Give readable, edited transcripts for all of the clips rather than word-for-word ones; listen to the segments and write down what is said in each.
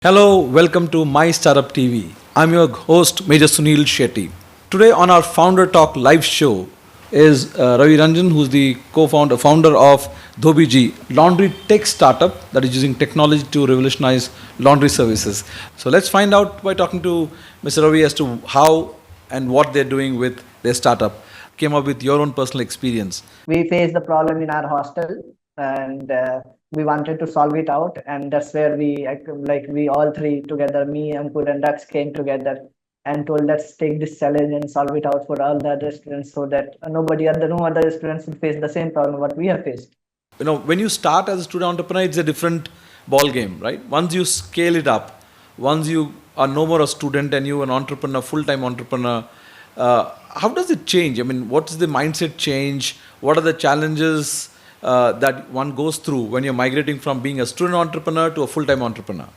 Hello, welcome to MyStartupTV. I'm your host, Major Sunil Shetty. Today on our Founder Talk live show is Ravi Ranjan, who's the founder of Dhobi G, laundry tech startup that is using technology to revolutionize laundry services. So let's find out by talking to Mr. Ravi as to how and what they're doing with their startup. Came up with your own personal experience. We faced the problem in our hostel, and we wanted to solve it out, and that's where we all three together, me, Ankur, and Dax, came together and told, let's take this challenge and solve it out for all the other students, so that no other students will face the same problem what we have faced. When you start as a student entrepreneur, it's a different ball game, right? Once you scale it up, once you are no more a student and you an entrepreneur, full-time entrepreneur, how does it change? I mean, what's the mindset change? What are the challenges that one goes through when you're migrating from being a student entrepreneur to a full-time entrepreneur?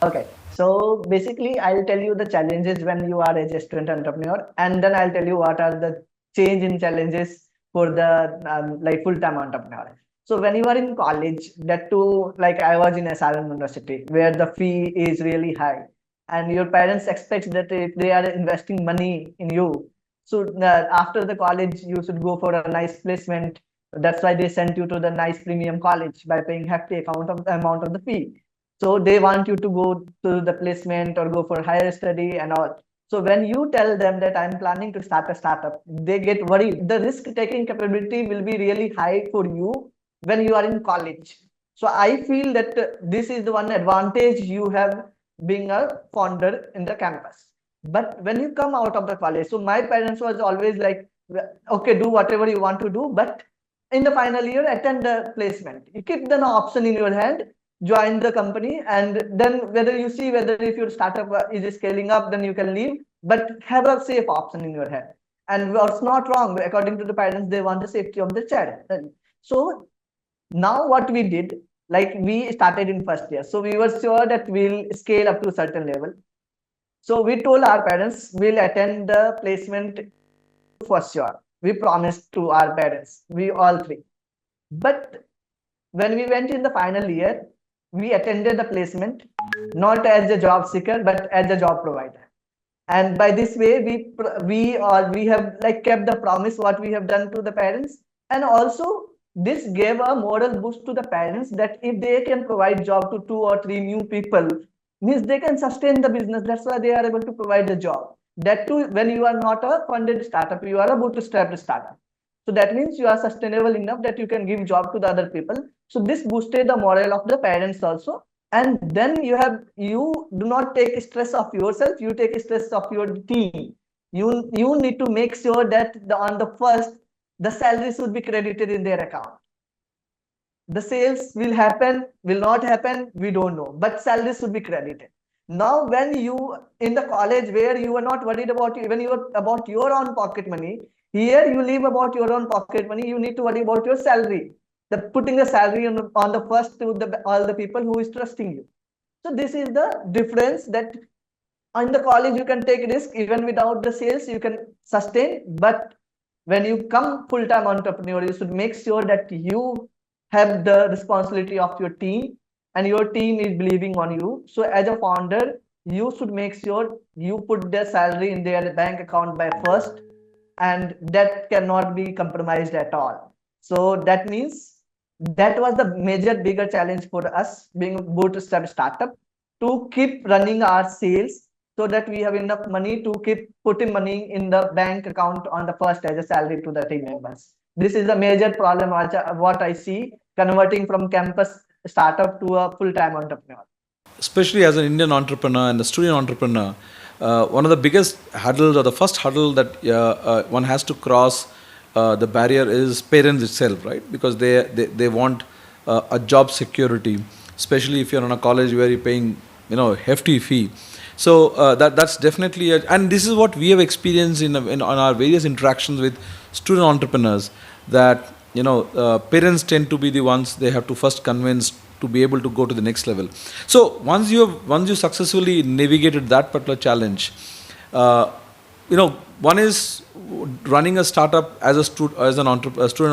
Okay, so basically, I'll tell you the challenges when you are as a student entrepreneur, and then I'll tell you what are the change in challenges for the full-time entrepreneur. So when you are in college, that too, like I was in SRM University, where the fee is really high, and your parents expect that if they are investing money in you, so after the college, you should go for a nice placement. That's why they sent you to the nice premium college by paying hefty amount of the fee. So they want you to go to the placement or go for higher study and all. So when you tell them that I'm planning to start a startup, they get worried. The risk taking capability will be really high for you when you are in college. So I feel that this is the one advantage you have being a founder in the campus. But when you come out of the college, so my parents was always like, okay, do whatever you want to do, but in the final year, attend the placement. You keep the option in your hand, join the company, and then whether you see whether if your startup is scaling up, then you can leave, but have a safe option in your head. And what's not wrong, according to the parents, they want the safety of the child. So now what we did, like we started in first year. So we were sure that we'll scale up to a certain level. So we told our parents we'll attend the placement for sure. We promised to our parents, we all three. But when we went in the final year, we attended the placement not as a job seeker but as a job provider. And by this way, we have like kept the promise what we have done to the parents, and also this gave a moral boost to the parents that if they can provide job to two or three new people, means they can sustain the business. That's why they are able to provide the job. That too, when you are not a funded startup, you are a bootstrapped startup. So that means you are sustainable enough that you can give job to the other people. So this boosted the morale of the parents also. And then you do not take stress of yourself, you take stress of your team. You need to make sure that on the first, the salary should be credited in their account. The sales will happen, will not happen, we don't know, but salary should be credited. Now when you in the college where you are not worried about even about your own pocket money, here you live about your own pocket money, you need to worry about your salary, the putting the salary on the first to all the people who is trusting you. So this is the difference, that in the college you can take risk, even without the sales you can sustain, but when you come full-time entrepreneur, you should make sure that you have the responsibility of your team and your team is believing on you. So as a founder, you should make sure you put their salary in their bank account by first, and that cannot be compromised at all. So that means that was the bigger challenge for us being a bootstrap startup, to keep running our sales so that we have enough money to keep putting money in the bank account on the first as a salary to the team members. This is the major problem what I see converting from campus startup to a full-time entrepreneur. Especially as an Indian entrepreneur and a student entrepreneur, one of the biggest hurdles, or the first hurdle that one has to cross, the barrier is parents itself, right? Because they want a job security, especially if you're in a college where you're paying hefty fee. So that's definitely and this is what we have experienced in on our various interactions with student entrepreneurs, that parents tend to be the ones they have to first convince to be able to go to the next level. So once you successfully navigated that particular challenge, one is running a startup as a student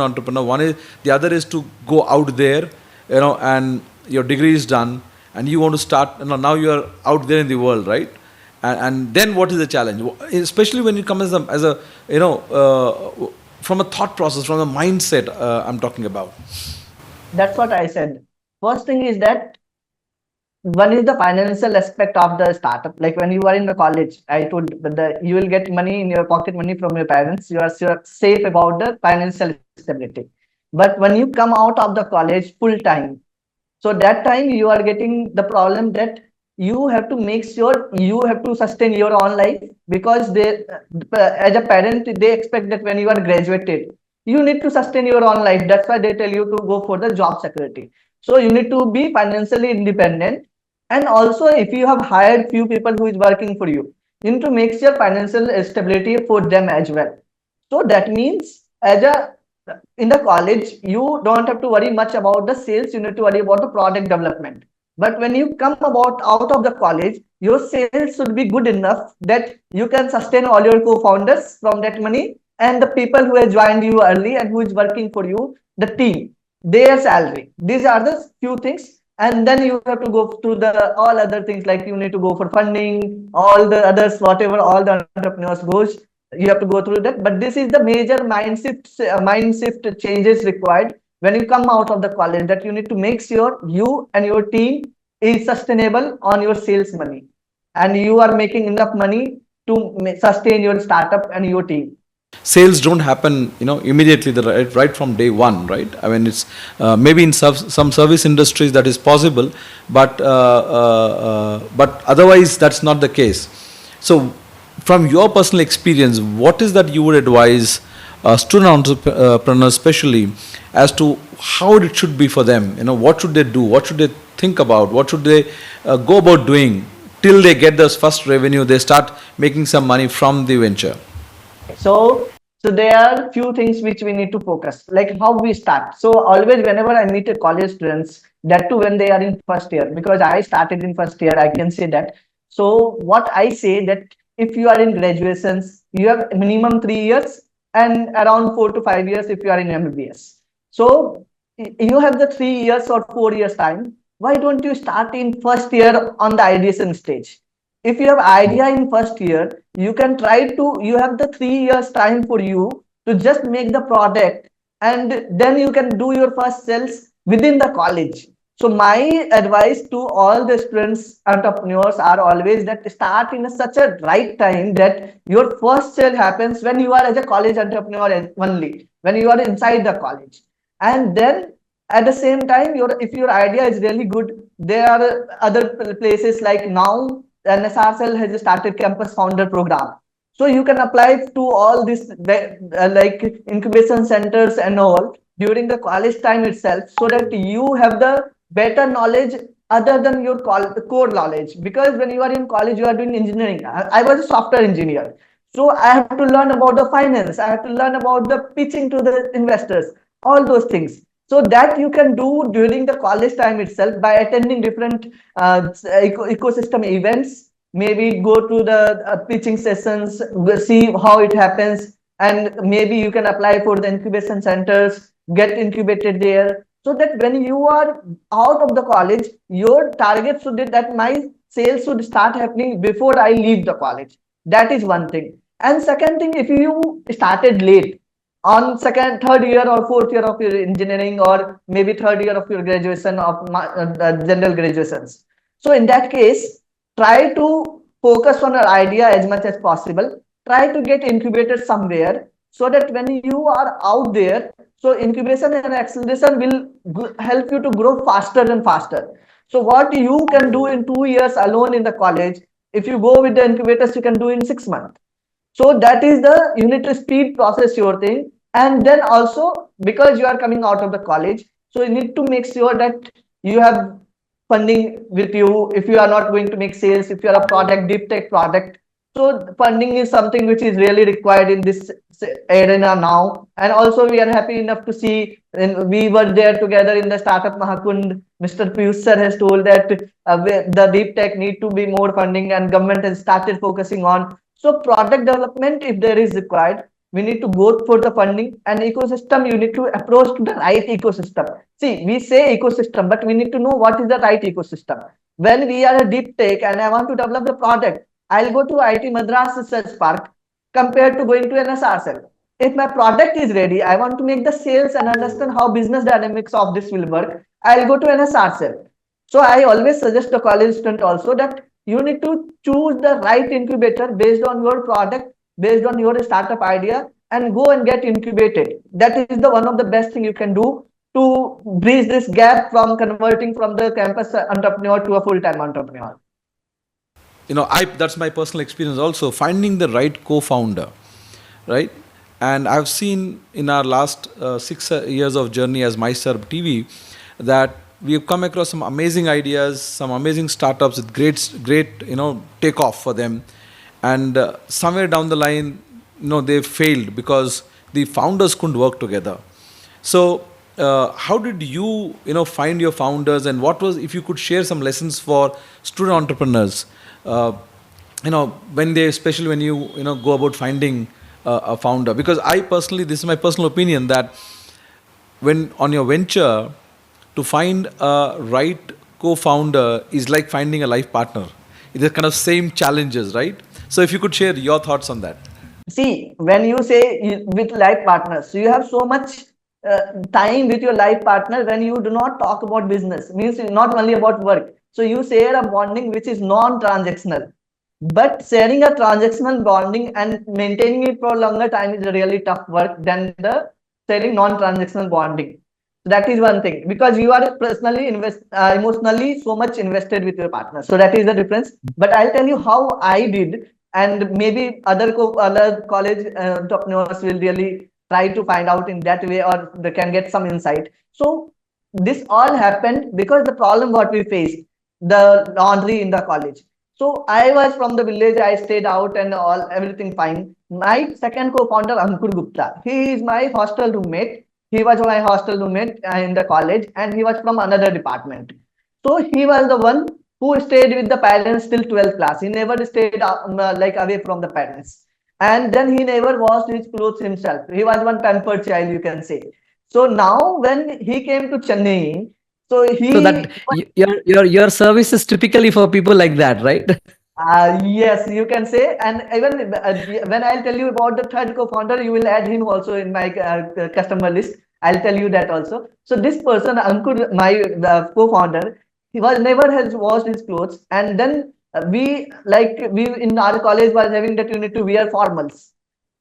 entrepreneur. The other is to go out there, and your degree is done, and you want to start, now you are out there in the world, right? And then what is the challenge, especially when you come as a from a thought process, from a mindset, I'm talking about. That's what I said. First thing is that one is the financial aspect of the startup. Like when you are in the college, I told you will get money in your pocket, money from your parents. You are safe about the financial stability. But when you come out of the college full time, so that time you are getting the problem that you have to make sure you have to sustain your own life, because they, as a parent, they expect that when you are graduated, you need to sustain your own life. That's why they tell you to go for the job security. So you need to be financially independent. And also, if you have hired few people who is working for you, you need to make sure financial stability for them as well. So that means as a in the college, you don't have to worry much about the sales. You need to worry about the product development. But when you come about out of the college, your sales should be good enough that you can sustain all your co-founders from that money, and the people who have joined you early and who is working for you, the team, their salary. These are the few things. And then you have to go to the all other things, like you need to go for funding, all the others, whatever all the entrepreneurs goes, you have to go through that. But this is the major mind shift changes required when you come out of the college, that you need to make sure you and your team is sustainable on your sales money, and you are making enough money to sustain your startup and your team. Sales don't happen, immediately, right from day one, right? I mean, it's maybe in some service industries that is possible, but otherwise that's not the case. So from your personal experience, what is that you would advise student entrepreneurs especially, as to how it should be for them? What should they do? What should they think about? What should they go about doing till they get this first revenue, they start making some money from the venture? So there are few things which we need to focus, like how we start. So always whenever I meet a college students, that too when they are in first year, because I started in first year, I can say that. So what I say that if you are in graduations, you have minimum 3 years and around 4 to 5 years if you are in MBBS. So you have the 3 years or 4 years time. Why don't you start in first year on the ideation stage? If you have idea in first year, you can try to, you have the 3 years time for you to just make the product, and then you can do your first sales within the college. So my advice to all the students, entrepreneurs are always that start in such a right time that your first sale happens when you are as a college entrepreneur only, when you are inside the college. And then at the same time, if your idea is really good, there are other places like now NSRCEL has started campus founder program. So you can apply to all these like incubation centers and all during the college time itself, so that you have the better knowledge other than your core knowledge. Because when you are in college, you are doing engineering. I was a software engineer. So I have to learn about the finance. I have to learn about the pitching to the investors, all those things. So that you can do during the college time itself by attending different ecosystem events. Maybe go to the pitching sessions, see how it happens, and maybe you can apply for the incubation centers, get incubated there, so that when you are out of the college, your target should be that my sales should start happening before I leave the college. That is one thing. And second thing, if you started late on second, third year or fourth year of your engineering, or maybe third year of your graduation of general graduations, so in that case, try to focus on your idea as much as possible. Try to get incubated somewhere, so that when you are out there, so incubation and acceleration will help you to grow faster and faster. So what you can do in 2 years alone in the college, if you go with the incubators, you can do in 6 months. So that is the, you need to speed process your thing. And then also, because you are coming out of the college, so you need to make sure that you have funding with you. If you are not going to make sales, if you are a product, deep tech product, so funding is something which is really required in this arena now. And also we are happy enough to see, and we were there together in the Startup Mahakund, Mr. Piyush sir has told that the deep tech need to be more funding, and government has started focusing on. So product development, if there is required, we need to go for the funding. And ecosystem, you need to approach to the right ecosystem. See, we say ecosystem, but we need to know what is the right ecosystem. When we are a deep tech and I want to develop the product, I'll go to IT Madras Research Park compared to going to NSRCEL. If my product is ready, I want to make the sales and understand how business dynamics of this will work, I'll go to NSRCEL. So I always suggest the college student also that you need to choose the right incubator based on your product, based on your startup idea, and go and get incubated. That is the one of the best thing you can do to bridge this gap from converting from the campus entrepreneur to a full-time entrepreneur. I that's my personal experience also, finding the right co-founder, right? And I've seen in our last 6 years of journey as MyStartupTV that we have come across some amazing ideas, some amazing startups with great takeoff for them, and somewhere down the line, they failed because the founders couldn't work together. So, how did find your founders, and what was, if you could share some lessons for student entrepreneurs, uh, when they, especially when you go about finding a founder? Because I personally, this is my personal opinion, that when on your venture, to find a right co-founder is like finding a life partner. It is kind of same challenges, right? So, if you could share your thoughts on that. See, when you say with life partners, so you have so much time with your life partner when you do not talk about business, means not only about work. So you share a bonding which is non-transactional. But sharing a transactional bonding and maintaining it for a longer time is a really tough work than the sharing non-transactional bonding. So that is one thing, because you are personally emotionally so much invested with your partner. So that is the difference. But I'll tell you how I did, and maybe other college entrepreneurs will really try to find out in that way, or they can get some insight. So this all happened because the problem what we faced, the laundry in the college. So I was from the village, I stayed out and all everything fine. My second co-founder, Ankur Gupta, he is my hostel roommate. He was my hostel roommate in the college, and he was from another department. So he was the one who stayed with the parents till 12th class. He never stayed like away from the parents. And then he never washed his clothes himself. He was one pampered child, you can say. So now when he came to Chennai, so So that your service is typically for people like that, right? yes, you can say. And even when I'll tell you about the third co-founder, you will add him also in my customer list. I'll tell you that also. So this person, Ankur, my co-founder, he was never has washed his clothes. And then we in our college was having that you need to wear formals.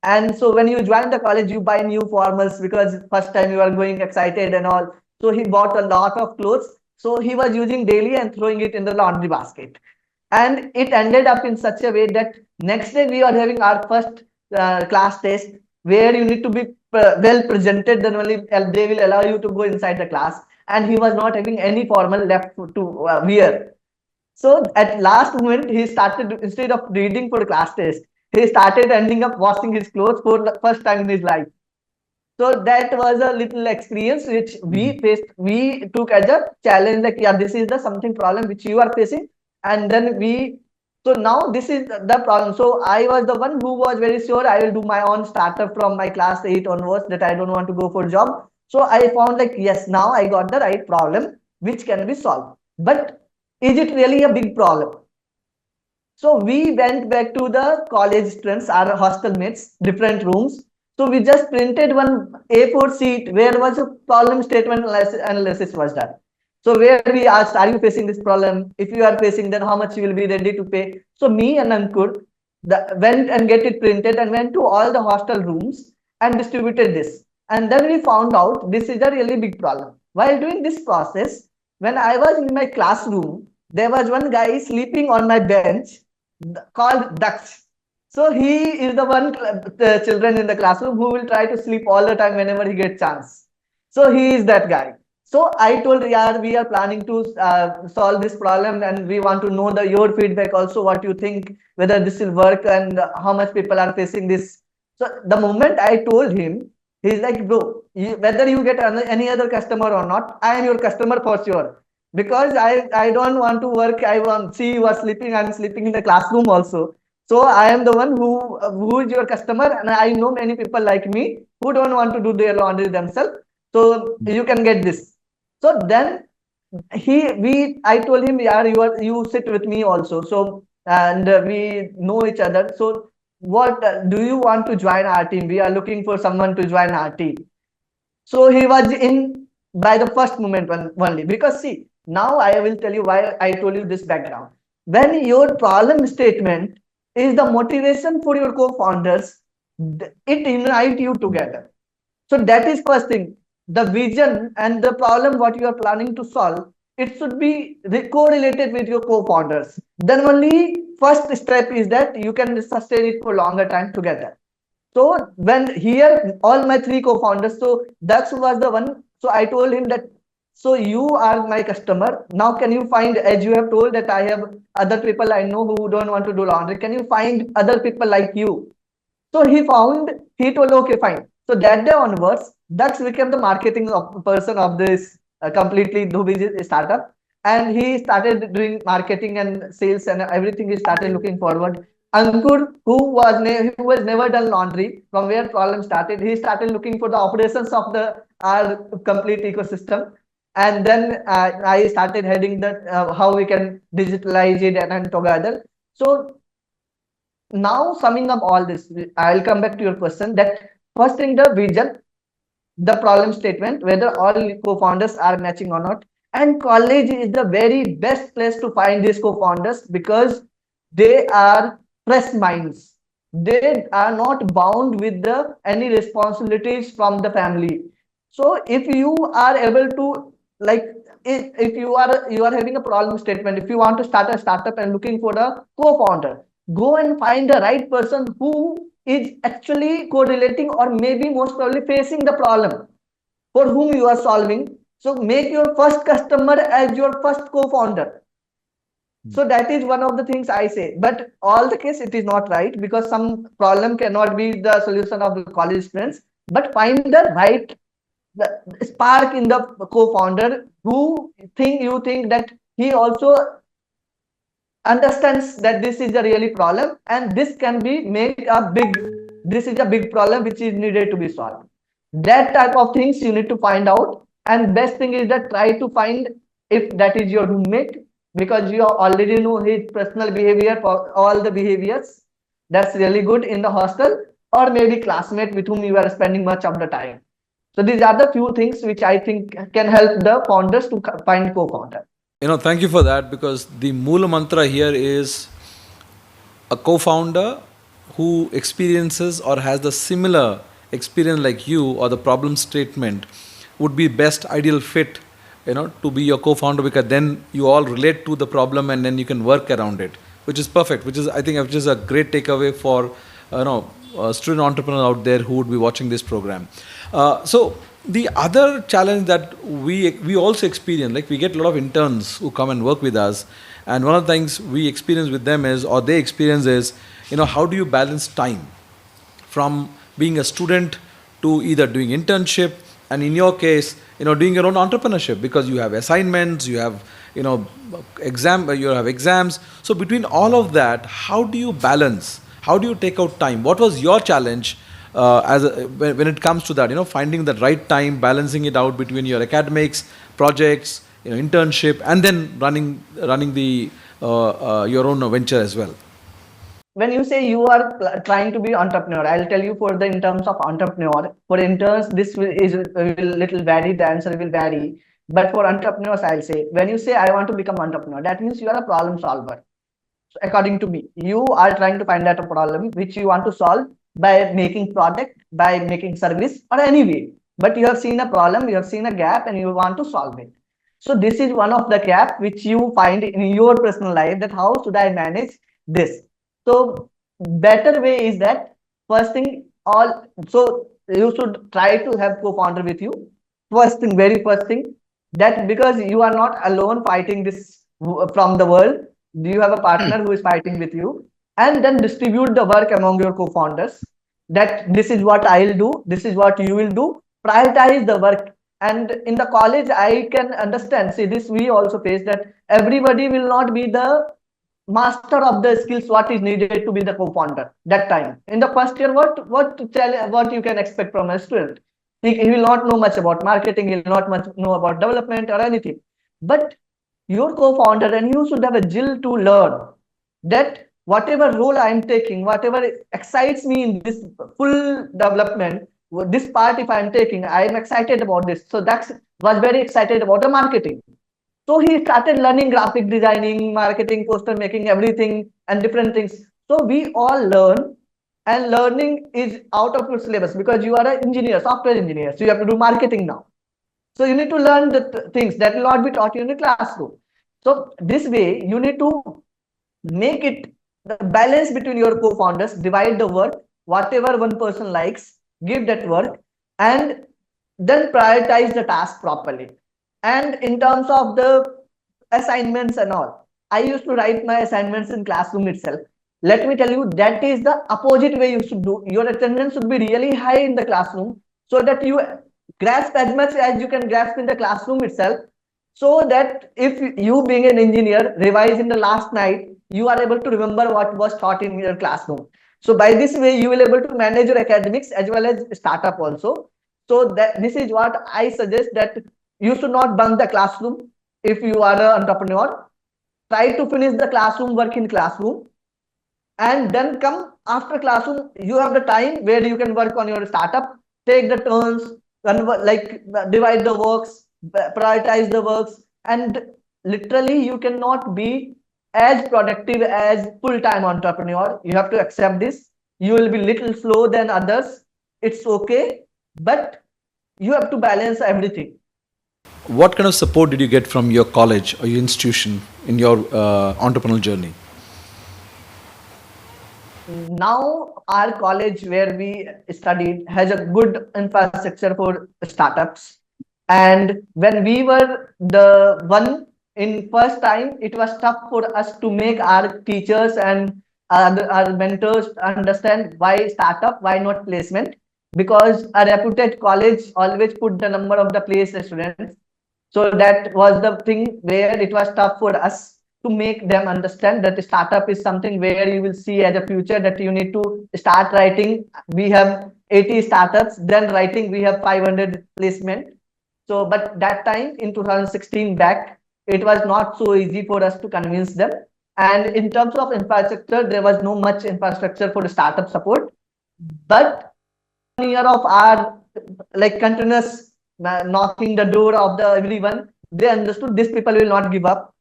And so when you join the college, you buy new formals because first time you are going excited and all. So he bought a lot of clothes. So he was using daily and throwing it in the laundry basket. And it ended up in such a way that next day we are having our first class test where you need to be well presented, then only they will allow you to go inside the class. And he was not having any formal left to wear. So at last moment, he started, instead of reading for the class test, he started ending up washing his clothes for the first time in his life. So that was a little experience which we faced. We took as a challenge, like, yeah, this is the something problem which you are facing. And then so now this is the problem. So I was the one who was very sure I will do my own startup from my class 8 onwards, that I don't want to go for job. So I found like, yes, now I got the right problem which can be solved. But is it really a big problem? So we went back to the college students, our hostel mates, different rooms. So we just printed one A4 sheet where was a problem statement analysis was done. So where we asked, are you facing this problem? If you are facing, then how much you will be ready to pay? So me and Ankur went and get it printed and went to all the hostel rooms and distributed this. And then we found out this is a really big problem. While doing this process, when I was in my classroom, there was one guy sleeping on my bench called Daksh. So he is the one the children in the classroom who will try to sleep all the time whenever he gets chance. So he is that guy. So I told, yeah, we are planning to solve this problem, and we want to know your feedback also, what you think, whether this will work and how much people are facing this. So the moment I told him, he's like, bro, whether you get any other customer or not, I am your customer for sure. Because I don't want to work. I want, see, you are sleeping. I'm sleeping in the classroom also. So I am the one who is your customer, and I know many people like me who don't want to do their laundry themselves. So you can get this. So then I told him, yeah, you sit with me also. So, and we know each other. So what do you want to join our team? We are looking for someone to join our team. So he was in by the first moment only. Because see, now I will tell you why I told you this background. When your problem statement is the motivation for your co-founders, it unites you together. So that is first thing. The vision and the problem what you are planning to solve, it should be correlated with your co-founders. Then only first step is that you can sustain it for longer time together. So when here all my three co-founders, so that was the one. So I told him that, so you are my customer. Now can you find, as you have told that I have other people I know who don't want to do laundry. Can you find other people like you? So he told, okay, fine. So that day onwards, Dax became the marketing person of this completely Dhobi G startup. And he started doing marketing and sales and everything. He started looking forward. Ankur, who was never done laundry, from where problem started, he started looking for the operations of the our complete ecosystem. And then I started heading that how we can digitalize it and together. So now summing up all this, I'll come back to your question that first thing, the vision, the problem statement, whether all co-founders are matching or not. And college is the very best place to find these co-founders because they are fresh minds. They are not bound with the any responsibilities from the family. So if you are able to, like, if you are having a problem statement, if you want to start a startup and looking for a co-founder, go and find the right person who is actually correlating or maybe most probably facing the problem for whom you are solving. So make your first customer as your first co-founder. So that is one of the things I say. But all the case, it is not right because some problem cannot be the solution of the college students. But find the right the spark in the co-founder who you think that he also understands that this is a really problem and this can be made a big, this is a big problem which is needed to be solved. That type of things you need to find out, and best thing is that try to find if that is your roommate, because you already know his personal behavior for all the behaviors. That's really good in the hostel, or maybe classmate with whom you are spending much of the time. So these are the few things which I think can help the founders to find co-founder. Thank you for that, because the Moola mantra here is a co-founder who experiences or has the similar experience like you, or the problem statement would be best ideal fit, to be your co-founder, because then you all relate to the problem and then you can work around it, which is perfect, which is a great takeaway for student entrepreneurs out there who would be watching this program. So the other challenge that we also experience, like we get a lot of interns who come and work with us, and one of the things we experience with them is, or they experience is, how do you balance time from being a student to either doing internship, and in your case, doing your own entrepreneurship, because you have assignments, you have exams. So between all of that, how do you balance? How do you take out time? What was your challenge when it comes to that? Finding the right time, balancing it out between your academics, projects, internship, and then running the your own venture as well. When you say you are trying to be entrepreneur, I'll tell you for the in terms of entrepreneur. For interns, this will little vary. The answer will vary. But for entrepreneurs, I'll say when you say I want to become entrepreneur, that means you are a problem solver. So according to me, you are trying to find out a problem which you want to solve by making product, by making service, or any way. But you have seen a problem, you have seen a gap, and you want to solve it. So this is one of the gap which you find in your personal life, that how should I manage this? So better way is that first thing so you should try to have co-founder with you. First thing, very first thing, that because you are not alone fighting this from the world, you have a partner who is fighting with you, and then distribute the work among your co-founders, that this is what I'll do, this is what you will do, prioritize the work. And in the college, I can understand, see this we also face, that everybody will not be the master of the skills what is needed to be the co-founder that time. In the first year, what you can expect from a student? He will not know much about marketing, he will not much know about development or anything. but your co-founder and you should have a zeal to learn that whatever role I'm taking, whatever excites me in this full development, this part if I'm taking, I'm excited about this. So that's was very excited about the marketing. So he started learning graphic designing, marketing, poster making, everything and different things. So we all learn, and learning is out of your syllabus because you are an engineer, software engineer. So you have to do marketing now. So you need to learn the things that will not be taught you in the classroom. So this way, you need to make it the balance between your co-founders, divide the work, whatever one person likes, give that work, and then prioritize the task properly. And in terms of the assignments and all, I used to write my assignments in classroom itself. Let me tell you, that is the opposite way you should do. Your attendance should be really high in the classroom so that you grasp as much as you can grasp in the classroom itself, so that if you being an engineer revise in the last night, you are able to remember what was taught in your classroom. So by this way you will able to manage your academics as well as startup also. So that this is what I suggest, that you should not bunk the classroom. If you are an entrepreneur, try to finish the classroom work in classroom, and then come after classroom, you have the time where you can work on your startup, take the turns, like divide the works, prioritize the works, and literally you cannot be as productive as full-time entrepreneur. You have to accept this. You will be little slow than others. It's okay, but you have to balance everything. What kind of support did you get from your college or your institution in your entrepreneurial journey? Now our college where we studied has a good infrastructure for startups, and when we were the one in first time, it was tough for us to make our teachers and our mentors understand why startup, why not placement, because a reputed college always put the number of the placed students. So that was the thing where it was tough for us to make them understand that the startup is something where you will see as a future, that you need to start writing. We have 80 startups, then writing we have 500 placement. So, but that time in 2016 back, it was not so easy for us to convince them. And in terms of infrastructure, there was no much infrastructure for the startup support. But 1 year of our like continuous knocking the door of the everyone, they understood these people will not give up.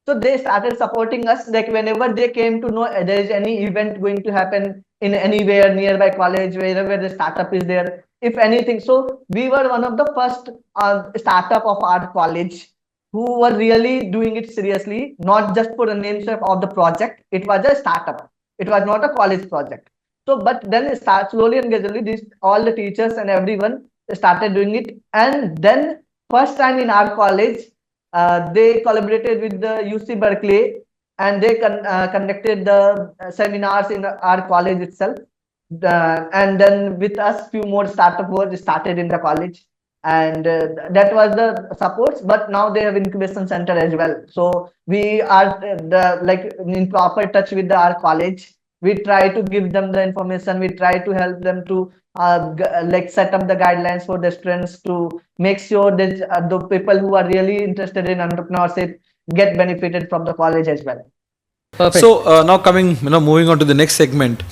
So they started supporting us. Like whenever they came to know there is any event going to happen in anywhere nearby college, wherever the startup is there, if anything. So we were one of the first startup of our college who were really doing it seriously, not just for the namesake of the project. It was a startup. It was not a college project. So, but then it starts slowly and gradually, this all the teachers and everyone started doing it. And then first time in our college, they collaborated with the UC Berkeley, and they conducted the seminars in our college itself. And then with us, few more startup were started in the college, and that was the supports. But now they have incubation center as well. So we are like in proper touch with our college. We try to give them the information. We try to help them to like set up the guidelines for the students to make sure that the people who are really interested in entrepreneurship get benefited from the college as well. Perfect. So now coming, moving on to the next segment.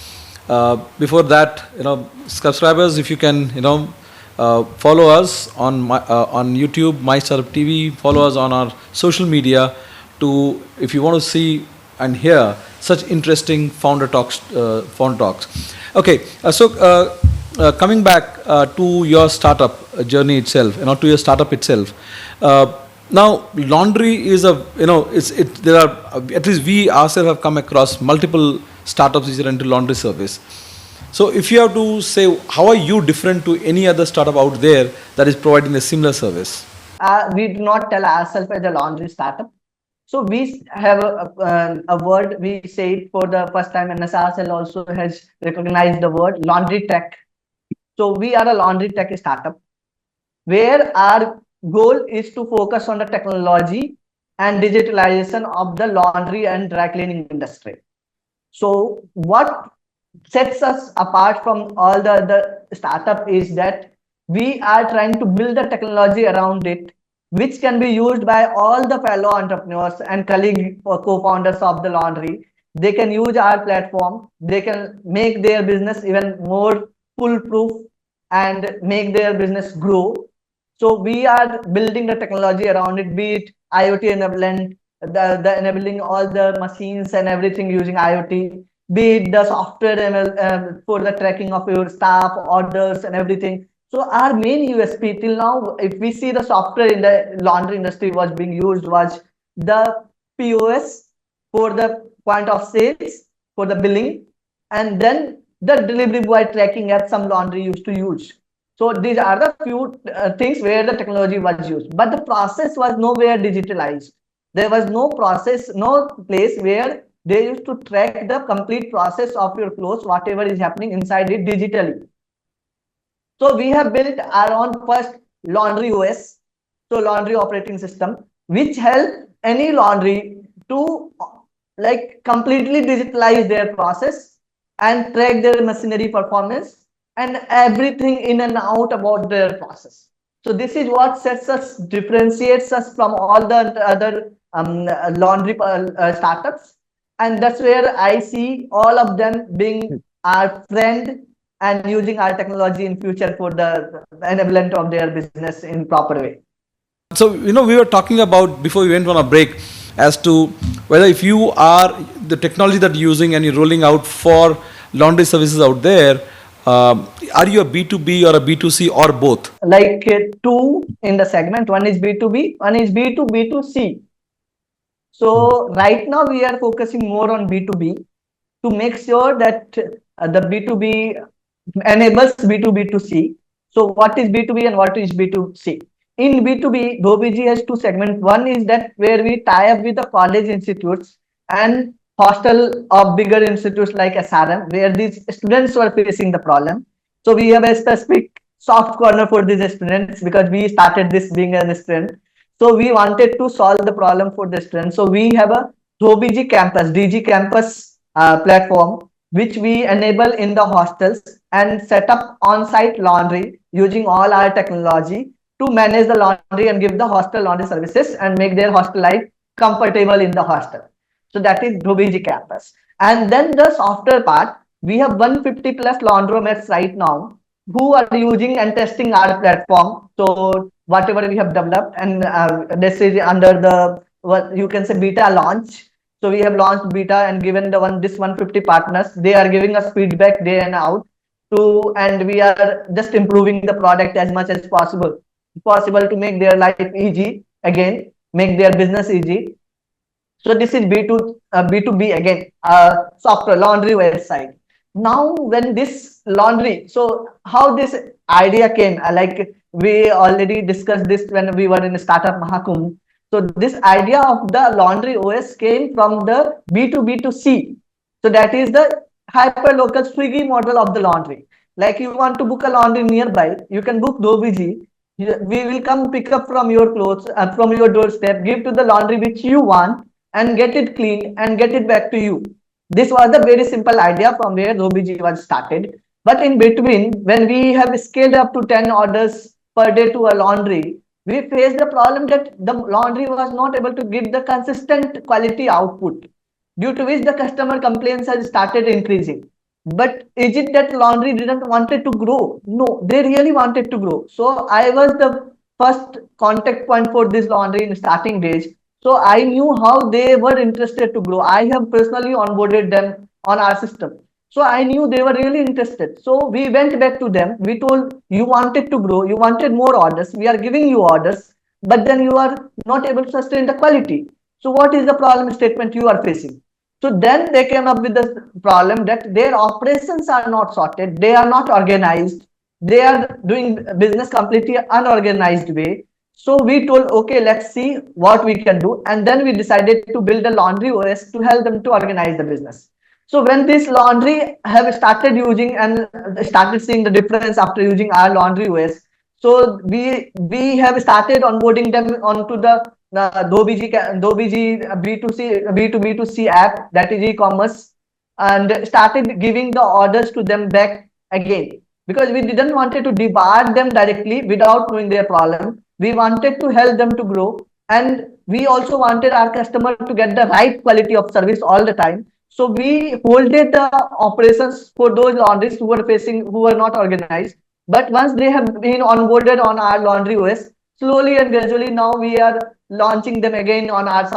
Before that, subscribers, if you can, follow us on on YouTube, MyStartupTV. Follow us on our social media to, if you want to see and hear such interesting founder talks. Okay, coming back to your startup journey itself, to your startup itself. Now, laundry is there are, at least we ourselves have come across multiple startups which are into laundry service. So if you have to say, how are you different to any other startup out there that is providing a similar service? We do not tell ourselves as a laundry startup. So we have a word, we say it for the first time, and NSRCEL also has recognized the word laundry tech. So we are a laundry tech startup where our goal is to focus on the technology and digitalization of the laundry and dry cleaning industry. So what sets us apart from all the other startup is that we are trying to build the technology around it which can be used by all the fellow entrepreneurs and colleague or co-founders of the laundry. They can use our platform. They can make their business even more foolproof and make their business grow. So we are building the technology around it, be it IoT enablement, the enabling all the machines and everything using IoT, be it the software for the tracking of your staff, orders and everything. So our main USP till now, if we see the software in the laundry industry was being used was the POS for the point of sales, for the billing, and then the delivery boy tracking app some laundry used to use. So these are the few things where the technology was used, but the process was nowhere digitalized. There was no process, no place where they used to track the complete process of your clothes, whatever is happening inside it digitally. So we have built our own first laundry OS, so laundry operating system, which help any laundry to like completely digitalize their process and track their machinery performance and everything in and out about their process. So this is what sets us, differentiates us from all the other laundry startups. And that's where I see all of them being our friend and using our technology in future for the enablement of their business in proper way. So, we were talking about before we went on a break as to whether if you are the technology that you're using and you're rolling out for laundry services out there, are you a B2B or a B2C or both? Like two in the segment, one is B2B, one is B2B2C. So right now we are focusing more on B2B to make sure that the B2B enables B2B2C. So what is B2B and what is B2C? In B2B, Dhobi G has two segments. One is that where we tie up with the college institutes and hostel of bigger institutes like SRM, where these students were facing the problem. So we have a specific soft corner for these students because we started this being a student. So we wanted to solve the problem for the students. So we have a Dhobi G campus, DG campus platform, which we enable in the hostels and set up on-site laundry using all our technology to manage the laundry and give the hostel laundry services and make their hostel life comfortable in the hostel. So that is Dhobi G campus. And then the software part, we have 150 plus laundromats right now who are using and testing our platform. So whatever we have developed, and this is under the what you can say beta launch. So we have launched beta and given this 150 partners. They are giving us feedback day and out and we are just improving the product as much as possible to make their life easy again, make their business easy. So this is B2B again, software laundry website. Now when this laundry, so how this idea came, like we already discussed this when we were in Startup Maharathi. So this idea of the laundry OS came from the B2B2C. So that is the hyper local Swiggy model of the laundry. Like you want to book a laundry nearby, you can book Dhobi G. We will come pick up from your clothes, from your doorstep, give to the laundry which you want and get it clean and get it back to you. This was the very simple idea from where Dhobi G was started. But in between, when we have scaled up to 10 orders per day to a laundry, we faced the problem that the laundry was not able to give the consistent quality output, due to which the customer complaints has started increasing. But is it that laundry didn't wanted to grow? No, they really wanted to grow. So I was the first contact point for this laundry in starting days. So I knew how they were interested to grow. I have personally onboarded them on our system. So I knew they were really interested. So we went back to them. We told, you wanted to grow, you wanted more orders. We are giving you orders, but then you are not able to sustain the quality. So what is the problem statement you are facing? So then they came up with the problem that their operations are not sorted. They are not organized. They are doing business completely unorganized way. So we told, okay, let's see what we can do. And then we decided to build a laundry OS to help them to organize the business. So when this laundry have started using and started seeing the difference after using our laundry OS, so we have started onboarding them onto the Dhobi G B2C B2B2C app, that is e-commerce, and started giving the orders to them back again, because we didn't wanted to debar them directly without knowing their problem. We wanted to help them to grow, and we also wanted our customer to get the right quality of service all the time. So we holded the operations for those laundries who were not organized. But once they have been onboarded on our laundry OS, slowly and gradually now we are launching them again on our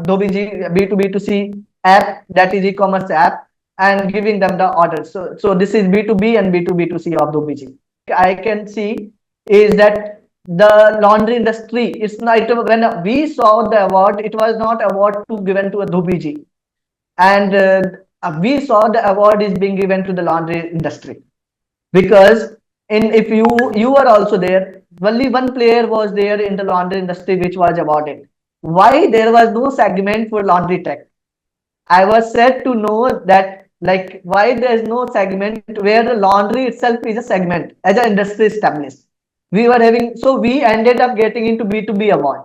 Dhobi G B2B2C app, that is e-commerce app, and giving them the orders. So this is B2B and B2B2C of Dhobi G. I can see is that the laundry industry is not, when we saw the award, it was not award to given to a Dhobi G, and we saw the award is being given to the laundry industry, because if you were also there, only one player was there in the laundry industry which was awarded. Why there was no segment for laundry tech? I was said to know that, like, why there is no segment where the laundry itself is a segment as an industry established. We were having, so we ended up getting into B2B award.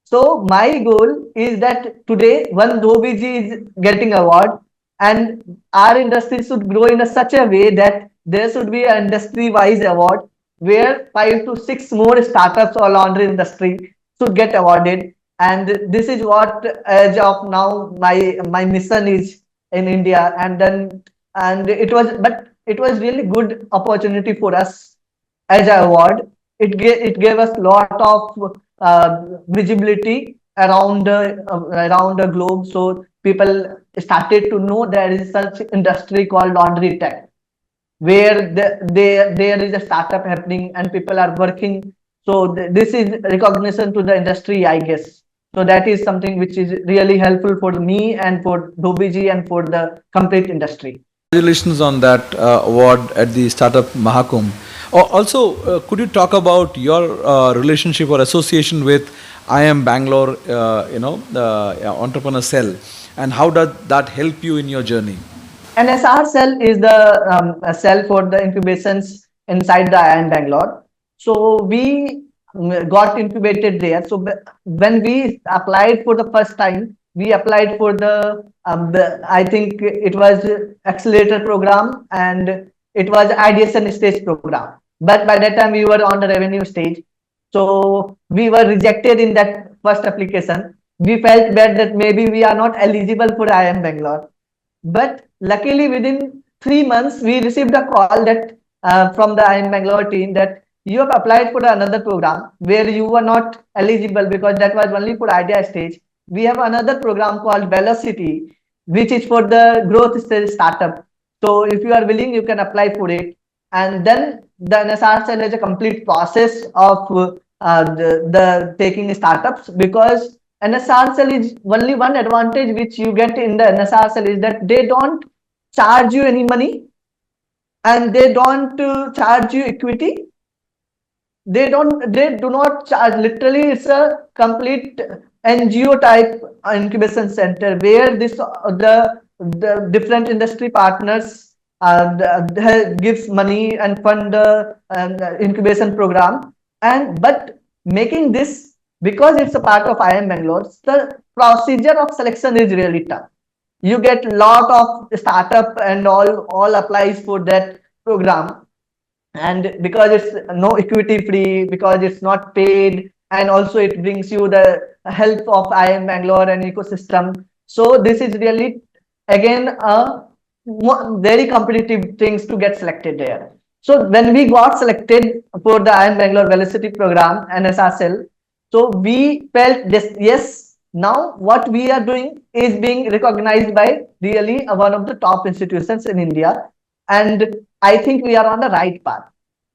So my goal is that today one Dhobi G is getting award, and our industry should grow in such a way that there should be an industry-wise award where 5 to 6 more startups or laundry industry should get awarded. And this is what, as of now, my mission is in India. And it was really good opportunity for us as an award. It gave us lot of visibility around the globe. So people started to know there is such industry called laundry tech, where there is a startup happening and people are working. So this is recognition to the industry, I guess. So that is something which is really helpful for me and for Dhobi G and for the complete industry. Congratulations on that award at the Startup Mahakumbh. Also, could you talk about your relationship or association with IIM Bangalore, the entrepreneur cell, and how does that help you in your journey? NSRCEL is the cell for the incubations inside the IIM Bangalore. So we got incubated there. So when we applied for the first time, we applied for the I think it was accelerator program, and it was ideation stage program. But by that time we were on the revenue stage. So we were rejected in that first application. We felt bad that maybe we are not eligible for IIM Bangalore. But luckily within 3 months, we received a call that from the IIM Bangalore team that you have applied for another program where you were not eligible because that was only for idea stage. We have another program called Velocity, which is for the growth stage startup. So if you are willing, you can apply for it. And then the NSRCEL is a complete process of the taking startups, because NSRCEL is only one advantage which you get in the NSRCEL is that they don't charge you any money, and they don't charge you equity. They do not charge. Literally, it's a complete NGO type incubation center where the different industry partners gives money and fund the incubation program. But making this, because it's a part of IIM Bangalore, the procedure of selection is really tough. You get a lot of startup and all applies for that program. And because it's no equity free, because it's not paid, and also it brings you the help of IIM Bangalore and ecosystem. So this is really, again, a very competitive things to get selected there. So when we got selected for the IIM Bangalore Velocity program, NSRCEL, so we felt this, yes, now what we are doing is being recognized by really one of the top institutions in India. And I think we are on the right path.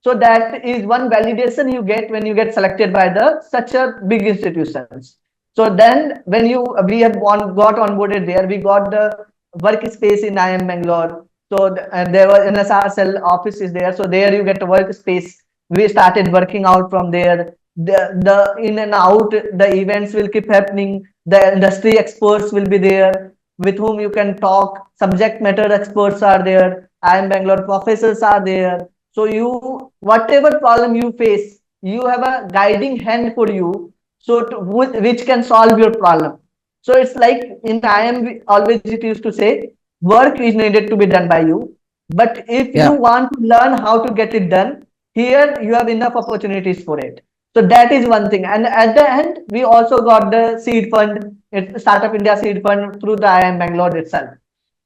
So that is one validation you get when you get selected by such a big institutions. So then when we have got onboarded there, we got the workspace in IIM Bangalore. So there was NSRCEL office is there. So there you get a workspace. We started working out from there. The in and out, the events will keep happening. The industry experts will be there with whom you can talk. Subject matter experts are there. IIM Bangalore professors are there. So whatever problem you face, you have a guiding hand for you, so which can solve your problem. So it's like in IIM always it used to say, work is needed to be done by you. But if you want to learn how to get it done, here you have enough opportunities for it. So that is one thing. And at the end, we also got the seed fund, Startup India seed fund through the IIM Bangalore itself.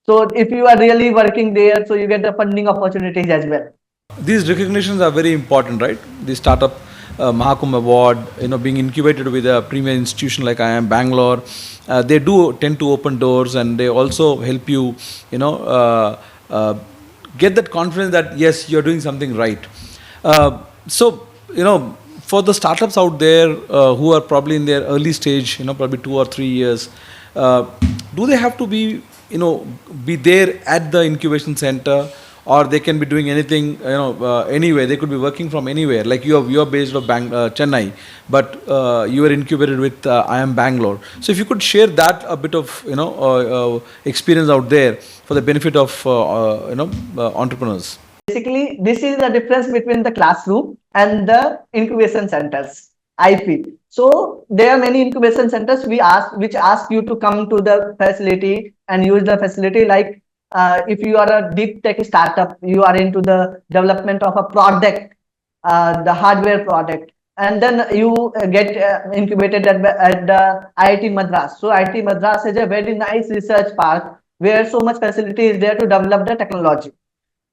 So if you are really working there, so you get the funding opportunities as well. These recognitions are very important, right? The Startup Maharathi Award, being incubated with a premier institution like IIM Bangalore, they do tend to open doors, and they also help you, get that confidence that yes, you're doing something right. So, for the startups out there who are probably in their early stage, probably 2 or 3 years, do they have to be there at the incubation center, or they can be doing anything, anywhere? They could be working from anywhere. Like you're based of Chennai, but you are incubated with IIM Bangalore. So if you could share that a bit of experience out there for the benefit of entrepreneurs. Basically, this is the difference between the classroom and the incubation centers, I feel. So there are many incubation centers which ask you to come to the facility and use the facility. Like if you are a deep tech startup, you are into the development of a product, the hardware product, and then you get incubated at the IIT Madras. So IIT Madras is a very nice research park where so much facility is there to develop the technology.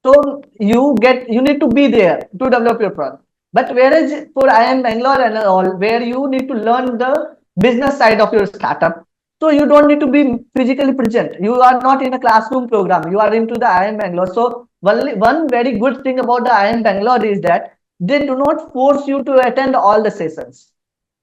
So you need to be there to develop your product. But whereas for IIM Bangalore and all, where you need to learn the business side of your startup, so you don't need to be physically present. You are not in a classroom program. You are into the IIM Bangalore. So one very good thing about the IIM Bangalore is that they do not force you to attend all the sessions.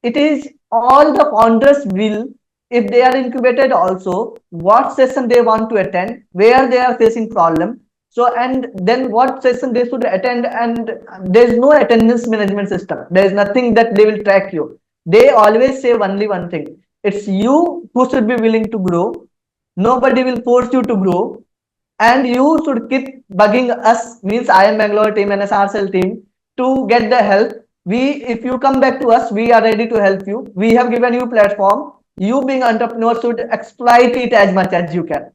It is all the founders will, if they are incubated also, what session they want to attend, where they are facing problem. So, and then what session they should attend, and there is no attendance management system. There is nothing that they will track you. They always say only one thing. It's you who should be willing to grow. Nobody will force you to grow. And you should keep bugging us, means IIM Bangalore team, NSRCEL team, to get the help. If you come back to us, we are ready to help you. We have given you platform. You being entrepreneur should exploit it as much as you can.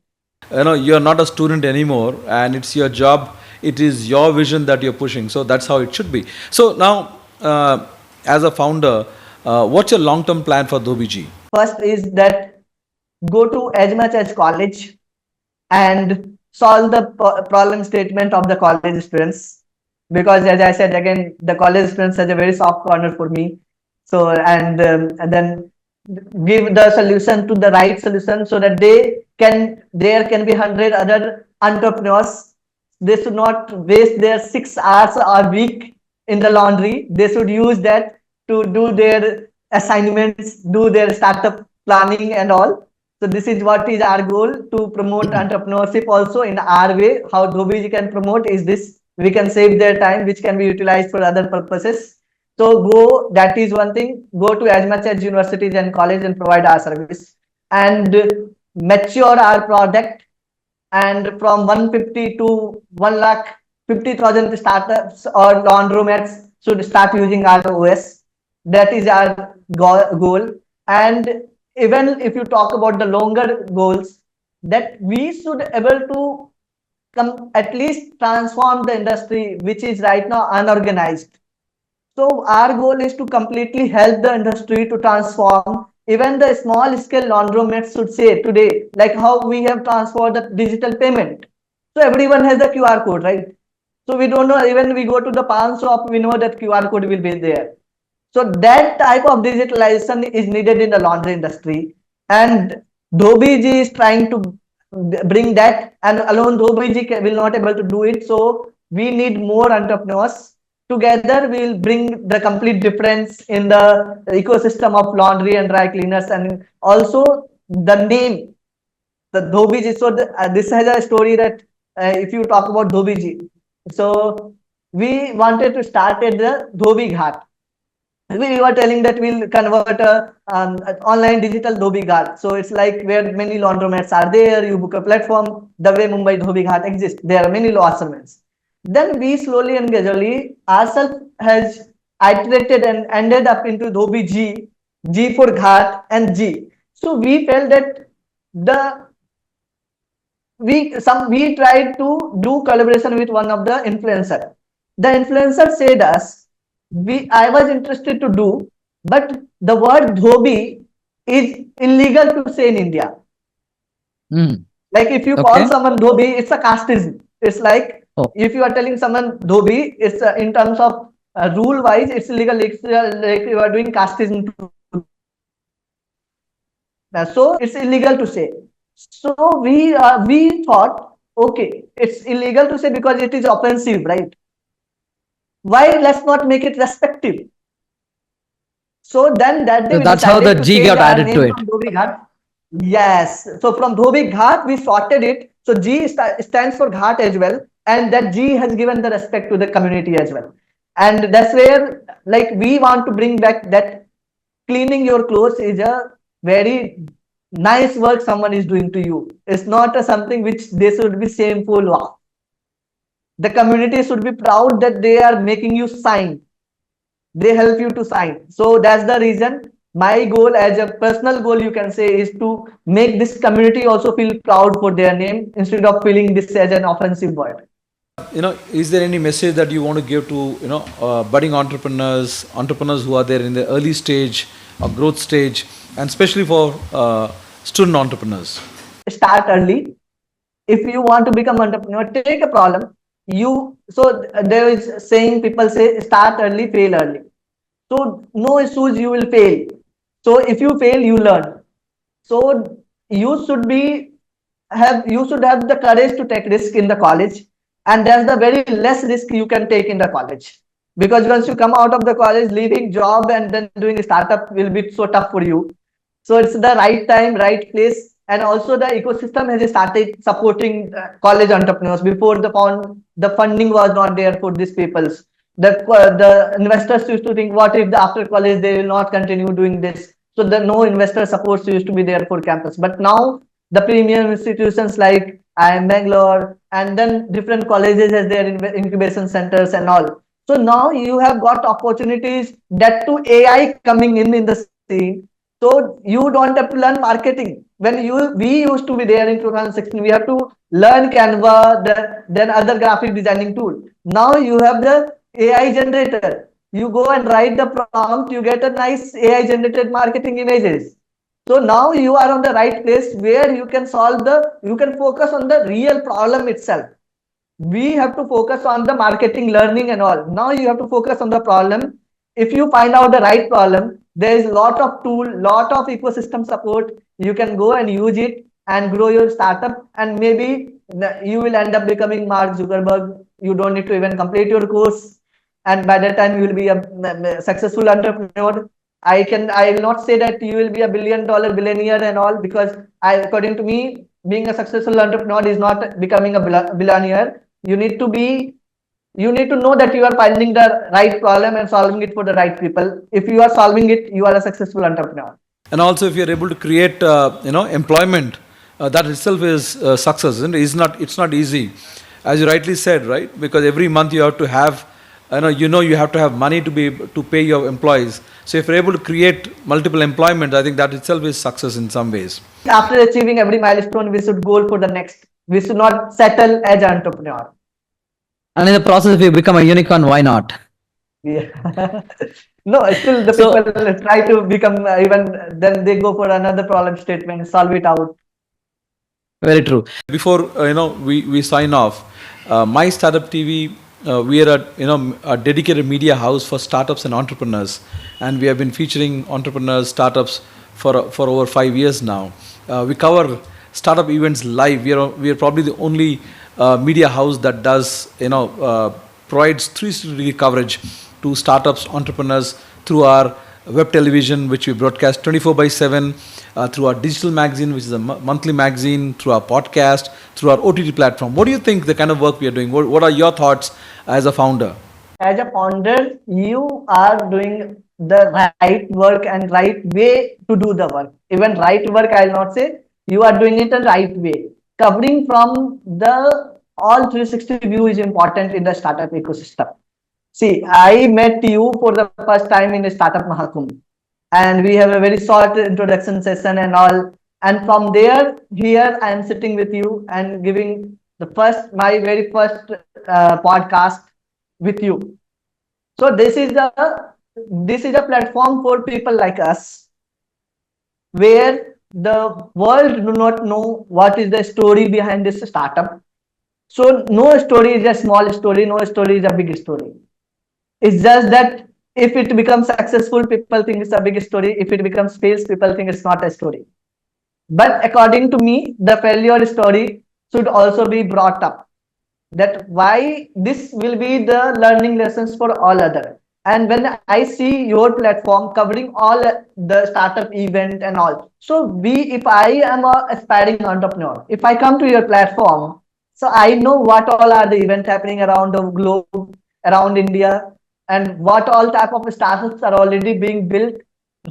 You're not a student anymore, and it's your job. It is your vision that you're pushing. So that's how it should be. So now, as a founder, what's your long-term plan for Dhobi G? First is that go to as much as college and solve the problem statement of the college students, because as I said again, the college students has a very soft corner for me. So and then give the solution to the right solution, so that there can be 100 other entrepreneurs. They should not waste their 6 hours a week in the laundry. They should use that to do their assignments, do their startup planning and all. So this is what is our goal, to promote entrepreneurship also in our way. How Dhobi G can promote is this: we can save their time, which can be utilized for other purposes. So that is one thing. Go to as much as universities and college and provide our service and mature our product. And from 150 to 1,50,000 startups or laundromats should start using our OS. That is our goal. And even if you talk about the longer goals, that we should able to at least transform the industry, which is right now unorganized. So our goal is to completely help the industry to transform. Even the small scale laundromats should say today, like how we have transformed the digital payment. So everyone has the QR code, right? So we don't know, even we go to the pawn shop, we know that QR code will be there. So that type of digitalization is needed in the laundry industry. And Dhobi G is trying to bring that, and alone Dhobi G will not able to do it. So we need more entrepreneurs. Together we will bring the complete difference in the ecosystem of laundry and dry cleaners. And also the name, the Dhobi G. So this has a story that if you talk about Dhobi G, so we wanted to start at the Dhobi Ghat. We were telling that we'll convert a online digital Dhobi Ghat. So it's like where many laundromats are there. You book a platform, the way Mumbai Dhobi Ghat exists. There are many laundromats. Then we slowly and gradually ourselves has iterated and ended up into Dhobi G, G for Ghat and G. So we felt that we tried to do collaboration with one of the influencer. The influencer said us I was interested to do, but the word Dhobi is illegal to say in India. Mm. Like if you call Okay. someone Dhobi, it's a casteism. It's like Oh, if you are telling someone Dhobi, it's in terms of rule wise, it's illegal. It's, like you are doing casteism. So it's illegal to say. So we thought, okay, it's illegal to say because it is offensive, right? Why let's not make it respective? So then that day so we that's how the decided to G change got our added to name it. from Dhobi Ghat. Yes. So from Dhobi Ghat, we sorted it. So G stands for Ghat as well. And that G has given the respect to the community as well. And that's where, like, we want to bring back that cleaning your clothes is a very nice work someone is doing to you. It's not a something which they should be shameful of. The community should be proud that they are making you sign. They help you to sign. So that's the reason my goal, as a personal goal, you can say, is to make this community also feel proud for their name instead of feeling this as an offensive word. Is there any message that you want to give to budding entrepreneurs who are there in the early stage or growth stage, and especially for student entrepreneurs? Start early. If you want to become entrepreneur, take a problem. There is saying, people say start early, fail early. So no issues, you will fail. So if you fail, you learn. So you should be you should have the courage to take risk in the college, and that's the very less risk you can take in the college, because once you come out of the college, leaving job and then doing a startup will be so tough for you. So it's the right time, right place, and also the ecosystem has started supporting college entrepreneurs. Before the funding was not there for these peoples. The investors used to think, what if after college they will not continue doing this? So the no investor supports used to be there for campus. But now the premium institutions like IIM Bangalore and then different colleges as their incubation centers and all. So now you have got opportunities, that to AI coming in the scene. So you don't have to learn marketing. When we used to be there in 2016, we have to learn Canva, then other graphic designing tool. Now you have the AI generator. You go and write the prompt, you get a nice AI generated marketing images. So now you are on the right place where you can you can focus on the real problem itself. We have to focus on the marketing, learning and all. Now you have to focus on the problem. If you find out the right problem, there is lot of tool, lot of ecosystem support. You can go and use it and grow your startup, and maybe you will end up becoming Mark Zuckerberg. You don't need to even complete your course, and by that time you will be a successful entrepreneur. I will not say that you will be a $1 billion billionaire and all, because according to me, being a successful entrepreneur is not becoming a billionaire. You need to know that you are finding the right problem and solving it for the right people. If you are solving it, you are a successful entrepreneur. And also, if you're able to create, employment, that itself is success. Isn't it? It's not easy, as you rightly said, right? Because every month you have to have, you have to have money to pay your employees. So if you're able to create multiple employment, I think that itself is success in some ways. After achieving every milestone, we should go for the next. We should not settle as an entrepreneur. And in the process, if you become a unicorn, why not? Yeah. No, still the So people try to become even then they go for another problem statement, solve it out. very true. Before we sign off, My Startup TV, we are a dedicated media house for startups and entrepreneurs, and we have been featuring entrepreneurs, startups for over 5 years now. We cover startup events live. We are probably the only media house that does provides 360-degree coverage to startups, entrepreneurs through our web television, which we broadcast 24/7, through our digital magazine, which is a monthly magazine, through our podcast, through our OTT platform. What do you think the kind of work we are doing? What are your thoughts as a founder? As a founder, you are doing the right work and right way to do the work. Even right work, I'll not say, you are doing it the right way. Covering from the all 360 view is important in the startup ecosystem. See, I met you for the first time in a Startup Maharathi, and we have a very short introduction session and all. And from there, here I am sitting with you and giving my very first podcast with you. So this is a platform for people like us, where the world do not know what is the story behind this startup. So no story is a small story, no story is a big story. It's just that if it becomes successful, people think it's a big story. If it becomes fails, people think it's not a story. But according to me, the failure story should also be brought up. That why this will be the learning lessons for all other. And when I see your platform covering all the startup event and all, so if I am a aspiring entrepreneur, if I come to your platform, so I know what all are the events happening around the globe, around India, and what all type of startups are already being built,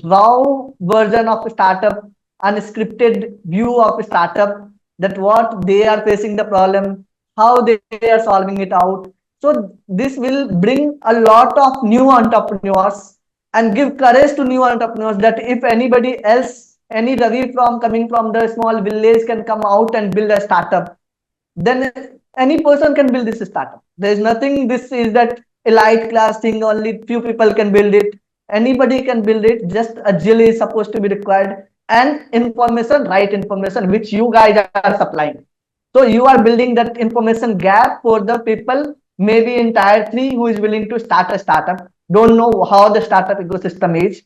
raw version of startup, unscripted view of startup, that what they are facing the problem, how they are solving it out. So this will bring a lot of new entrepreneurs and give courage to new entrepreneurs, that if anybody else, any Ravi from coming from the small village can come out and build a startup, then any person can build this startup. There is nothing, this is that elite class thing, only few people can build it. Anybody can build it, just a jill is supposed to be required, and information, right information, which you guys are supplying. So you are building that information gap for the people, maybe in tier 3, who is willing to start a startup, don't know how the startup ecosystem is.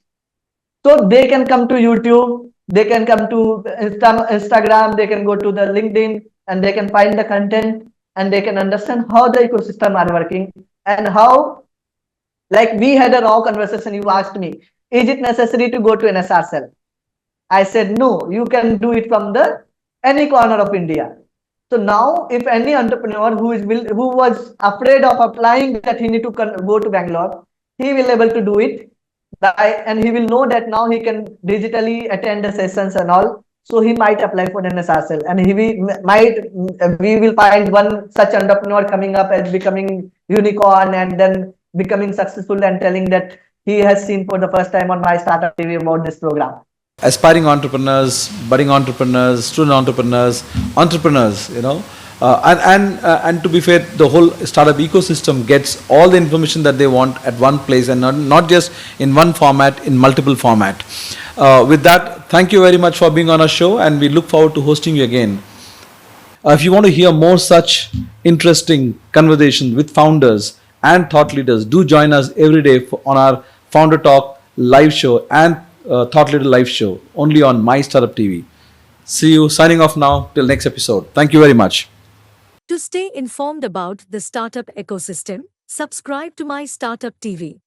So they can come to YouTube, they can come to Instagram, they can go to the LinkedIn, and they can find the content, and they can understand how the ecosystem are working, and how, like we had a raw conversation, you asked me, is it necessary to go to NSRCEL? I said, no, you can do it from the any corner of India. So now, if any entrepreneur who was afraid of applying, that he need to go to Bangalore, he will able to do it, and he will know that now he can digitally attend the sessions and all. So he might apply for NSRCEL, and we will find one such entrepreneur coming up as becoming unicorn, and then becoming successful and telling that he has seen for the first time on MyStartupTV about this program. Aspiring entrepreneurs, budding entrepreneurs, student entrepreneurs, and to be fair, the whole startup ecosystem gets all the information that they want at one place, and not just in one format, in multiple format. With that, thank you very much for being on our show, and we look forward to hosting you again. If you want to hear more such interesting conversations with founders and thought leaders, do join us every day on our Founder Talk live show and Thought Leader live show, only on My Startup TV. See you, signing off now till next episode. Thank you very much. To stay informed about the startup ecosystem, subscribe to My Startup TV.